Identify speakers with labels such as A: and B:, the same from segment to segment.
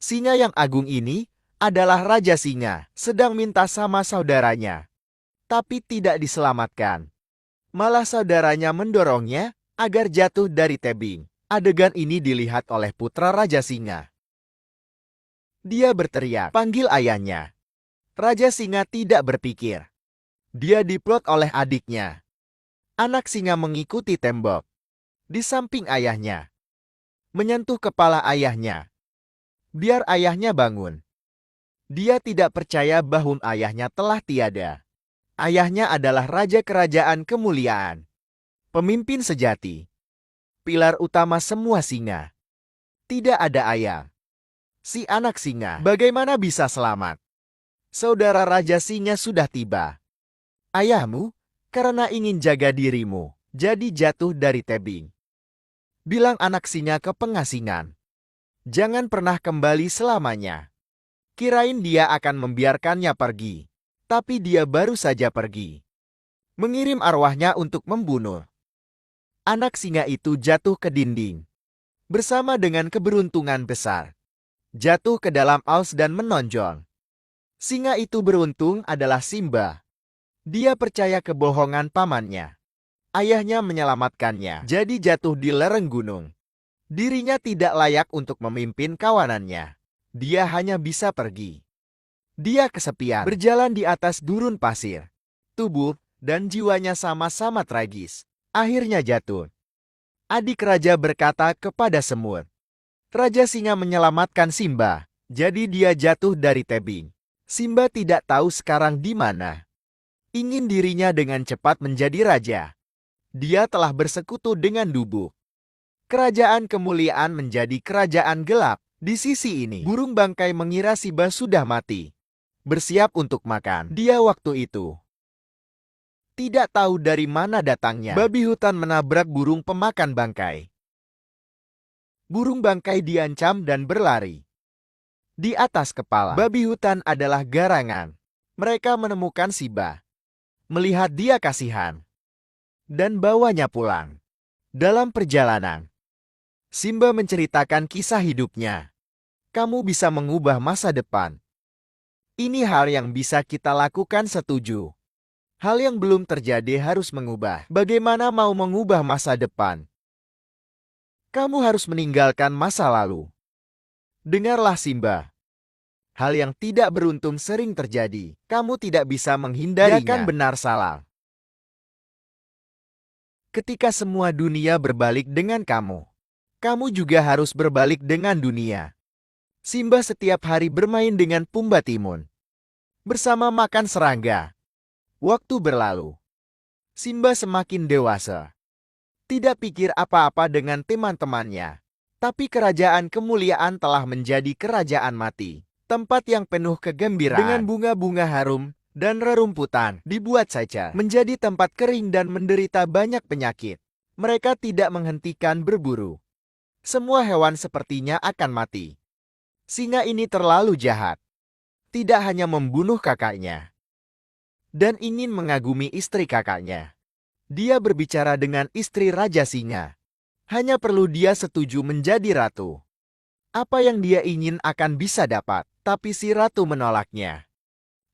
A: Singa yang agung ini adalah Raja Singa, sedang minta sama saudaranya, tapi tidak diselamatkan. Malah saudaranya mendorongnya agar jatuh dari tebing. Adegan ini dilihat oleh putra Raja Singa. Dia berteriak, panggil ayahnya. Raja Singa tidak berpikir. Dia diplot oleh adiknya. Anak singa mengikuti tembok. Di samping ayahnya. Menyentuh kepala ayahnya. Biar ayahnya bangun. Dia tidak percaya bahwa ayahnya telah tiada. Ayahnya adalah Raja Kerajaan Kemuliaan. Pemimpin sejati. Pilar utama semua singa. Tidak ada ayah. Si anak singa bagaimana bisa selamat? Saudara Raja Singa sudah tiba. Ayahmu, karena ingin jaga dirimu, jadi jatuh dari tebing. Bilang anak singa ke pengasingan. Jangan pernah kembali selamanya. Kirain dia akan membiarkannya pergi. Tapi dia baru saja pergi. Mengirim arwahnya untuk membunuh. Anak singa itu jatuh ke dinding. Bersama dengan keberuntungan besar. Jatuh ke dalam aus dan menonjol. Singa itu beruntung adalah Simba. Dia percaya kebohongan pamannya. Ayahnya menyelamatkannya, jadi jatuh di lereng gunung. Dirinya tidak layak untuk memimpin kawanannya. Dia hanya bisa pergi. Dia kesepian, berjalan di atas gurun pasir. Tubuh dan jiwanya sama-sama tragis. Akhirnya jatuh. Adik raja berkata kepada semut. Raja Singa menyelamatkan Simba, jadi dia jatuh dari tebing. Simba tidak tahu sekarang di mana. Ingin dirinya dengan cepat menjadi raja. Dia telah bersekutu dengan dubu. Kerajaan kemuliaan menjadi kerajaan gelap. Di sisi ini, burung bangkai mengira Simba sudah mati. Bersiap untuk makan. Dia waktu itu tidak tahu dari mana datangnya. Babi hutan menabrak burung pemakan bangkai. Burung bangkai diancam dan berlari. Di atas kepala babi hutan adalah garangan. Mereka menemukan Simba. Melihat dia kasihan. Dan bawanya pulang. Dalam perjalanan, Simba menceritakan kisah hidupnya. Kamu bisa mengubah masa depan. Ini hal yang bisa kita lakukan, setuju. Hal yang belum terjadi harus mengubah. Bagaimana mau mengubah masa depan? Kamu harus meninggalkan masa lalu. Dengarlah Simba. Hal yang tidak beruntung sering terjadi. Kamu tidak bisa menghindarinya. Ya kan, benar salah. Ketika semua dunia berbalik dengan kamu, kamu juga harus berbalik dengan dunia. Simba setiap hari bermain dengan Pumba Timun. Bersama makan serangga. Waktu berlalu. Simba semakin dewasa. Tidak pikir apa-apa dengan teman-temannya. Tapi kerajaan kemuliaan telah menjadi kerajaan mati. Tempat yang penuh kegembiraan. Dengan bunga-bunga harum dan rerumputan. Dibuat saja menjadi tempat kering dan menderita banyak penyakit. Mereka tidak menghentikan berburu. Semua hewan sepertinya akan mati. Singa ini terlalu jahat. Tidak hanya membunuh kakaknya. Dan ingin mengagumi istri kakaknya. Dia berbicara dengan istri Raja Singa. Hanya perlu dia setuju menjadi ratu. Apa yang dia ingin akan bisa dapat, tapi si ratu menolaknya.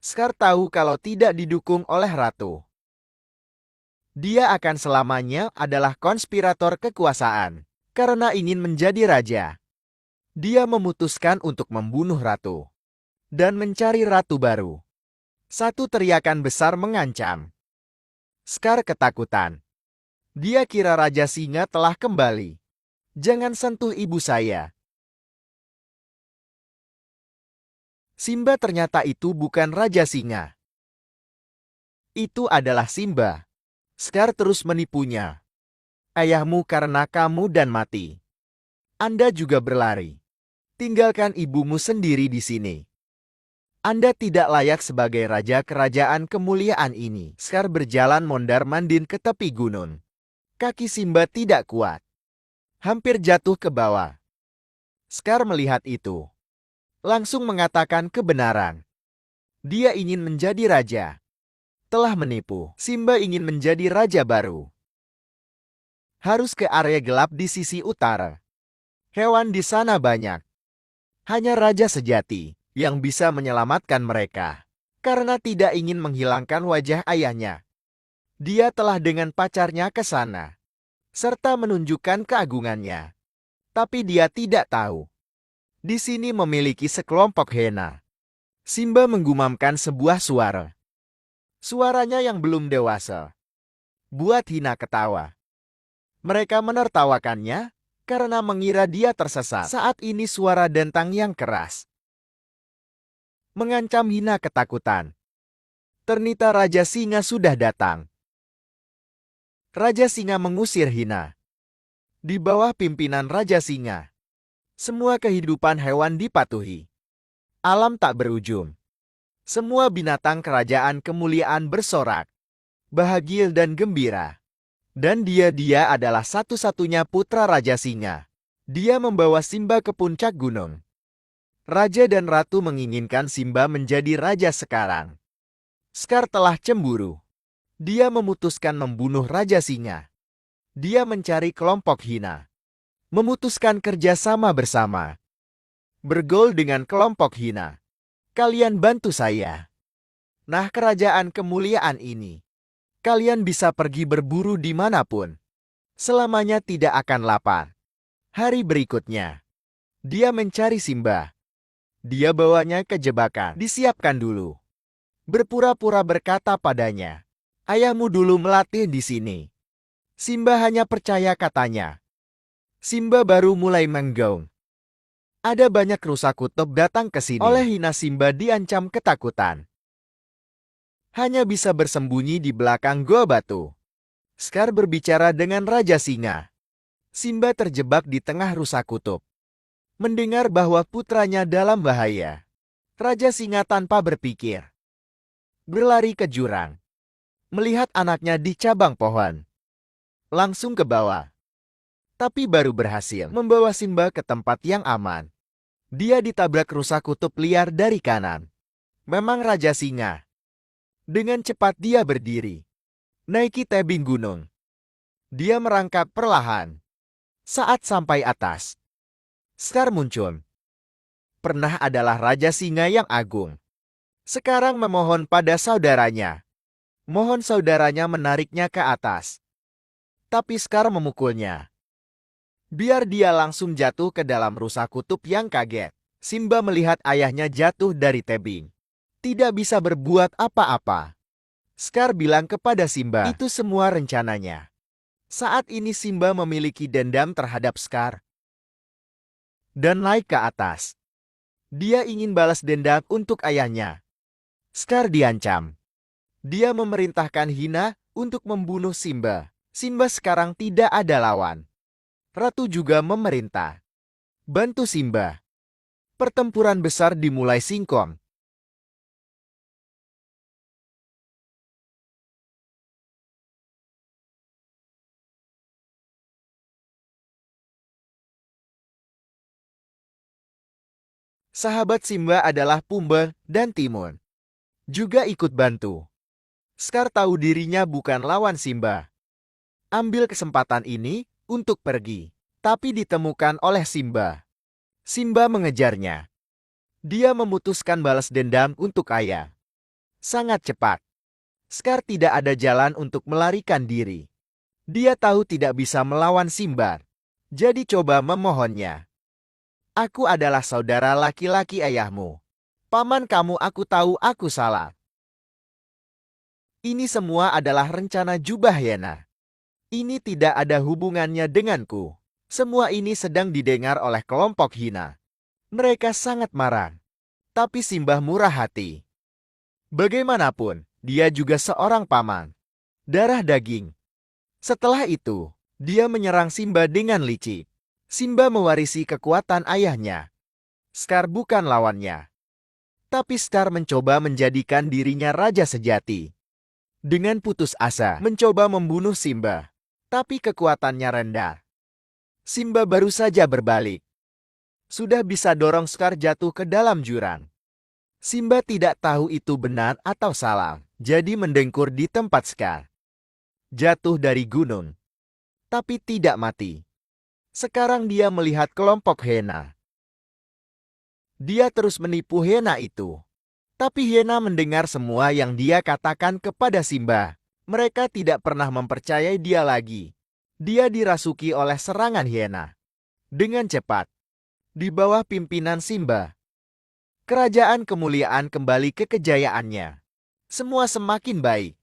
A: Scar tahu kalau tidak didukung oleh ratu, dia akan selamanya adalah konspirator kekuasaan. Karena ingin menjadi raja, dia memutuskan untuk membunuh ratu dan mencari ratu baru. Satu teriakan besar mengancam. Scar ketakutan. Dia kira Raja Singa telah kembali. Jangan sentuh ibu saya. Simba ternyata itu bukan Raja Singa. Itu adalah Simba. Scar terus menipunya. Ayahmu karena kamu dan mati. Anda juga berlari. Tinggalkan ibumu sendiri di sini. Anda tidak layak sebagai raja kerajaan kemuliaan ini. Scar berjalan mondar-mandir ke tepi gunung. Kaki Simba tidak kuat. Hampir jatuh ke bawah. Scar melihat itu. Langsung mengatakan kebenaran. Dia ingin menjadi raja. Telah menipu. Simba ingin menjadi raja baru. Harus ke area gelap di sisi utara. Hewan di sana banyak. Hanya raja sejati yang bisa menyelamatkan mereka. Karena tidak ingin menghilangkan wajah ayahnya, dia telah dengan pacarnya ke sana, serta menunjukkan keagungannya. Tapi dia tidak tahu, di sini memiliki sekelompok hena. Simba menggumamkan sebuah suara. Suaranya yang belum dewasa buat Hina ketawa. Mereka menertawakannya karena mengira dia tersesat. Saat ini suara dentang yang keras mengancam Hina ketakutan. Ternyata Raja Singa sudah datang. Raja Singa mengusir Hina. Di bawah pimpinan Raja Singa, semua kehidupan hewan dipatuhi. Alam tak berujung. Semua binatang kerajaan kemuliaan bersorak, bahagia dan gembira. Dan dia adalah satu-satunya putra Raja Singa. Dia membawa Simba ke puncak gunung. Raja dan Ratu menginginkan Simba menjadi raja sekarang. Scar telah cemburu. Dia memutuskan membunuh Raja Singa. Dia mencari kelompok hina. Memutuskan kerjasama bersama. Bergaul dengan kelompok hina. Kalian bantu saya. Nah, kerajaan kemuliaan ini. Kalian bisa pergi berburu dimanapun. Selamanya tidak akan lapar. Hari berikutnya, dia mencari Simba. Dia bawanya ke jebakan. Disiapkan dulu. Berpura-pura berkata padanya, ayahmu dulu melatih di sini. Simba hanya percaya katanya. Simba baru mulai menggaung. Ada banyak rusa kutub datang ke sini. Oleh hina Simba diancam ketakutan. Hanya bisa bersembunyi di belakang gua batu. Scar berbicara dengan Raja Singa. Simba terjebak di tengah rusa kutub. Mendengar bahwa putranya dalam bahaya, Raja Singa tanpa berpikir berlari ke jurang. Melihat anaknya di cabang pohon, langsung ke bawah. Tapi baru berhasil membawa Simba ke tempat yang aman. Dia ditabrak rusa kutub liar dari kanan. Memang Raja Singa. Dengan cepat dia berdiri, naiki tebing gunung. Dia merangkak perlahan. Saat sampai atas, Scar muncul. Pernah adalah Raja Singa yang agung. Sekarang memohon pada saudaranya. Mohon saudaranya menariknya ke atas. Tapi Scar memukulnya. Biar dia langsung jatuh ke dalam rusa kutub yang kaget. Simba melihat ayahnya jatuh dari tebing. Tidak bisa berbuat apa-apa. Scar bilang kepada Simba, itu semua rencananya. Saat ini Simba memiliki dendam terhadap Scar. Dan naik ke atas. Dia ingin balas dendam untuk ayahnya. Scar diancam. Dia memerintahkan Hina untuk membunuh Simba. Simba sekarang tidak ada lawan. Ratu juga memerintah. Bantu Simba. Pertempuran besar dimulai singkong. Sahabat Simba adalah Pumba dan Timon. Juga ikut bantu. Scar tahu dirinya bukan lawan Simba. Ambil kesempatan ini untuk pergi. Tapi ditemukan oleh Simba. Simba mengejarnya. Dia memutuskan balas dendam untuk ayah. Sangat cepat. Scar tidak ada jalan untuk melarikan diri. Dia tahu tidak bisa melawan Simba. Jadi coba memohonnya. Aku adalah saudara laki-laki ayahmu. Paman kamu, aku tahu aku salah. Ini semua adalah rencana jubah Yena. Ini tidak ada hubungannya denganku. Semua ini sedang didengar oleh kelompok hina. Mereka sangat marah. Tapi Simba murah hati. Bagaimanapun, dia juga seorang paman. Darah daging. Setelah itu, dia menyerang Simba dengan licik. Simba mewarisi kekuatan ayahnya. Scar bukan lawannya. Tapi Scar mencoba menjadikan dirinya raja sejati. Dengan putus asa, mencoba membunuh Simba. Tapi kekuatannya rendah. Simba baru saja berbalik. Sudah bisa dorong Scar jatuh ke dalam jurang. Simba tidak tahu itu benar atau salah. Jadi mendengkur di tempat Scar. Jatuh dari gunung. Tapi tidak mati. Sekarang dia melihat kelompok hena. Dia terus menipu hiena itu. Tapi hiena mendengar semua yang dia katakan kepada Simba. Mereka tidak pernah mempercayai dia lagi. Dia dirasuki oleh serangan hiena. Dengan cepat, di bawah pimpinan Simba, kerajaan kemuliaan kembali ke kejayaannya. Semua semakin baik.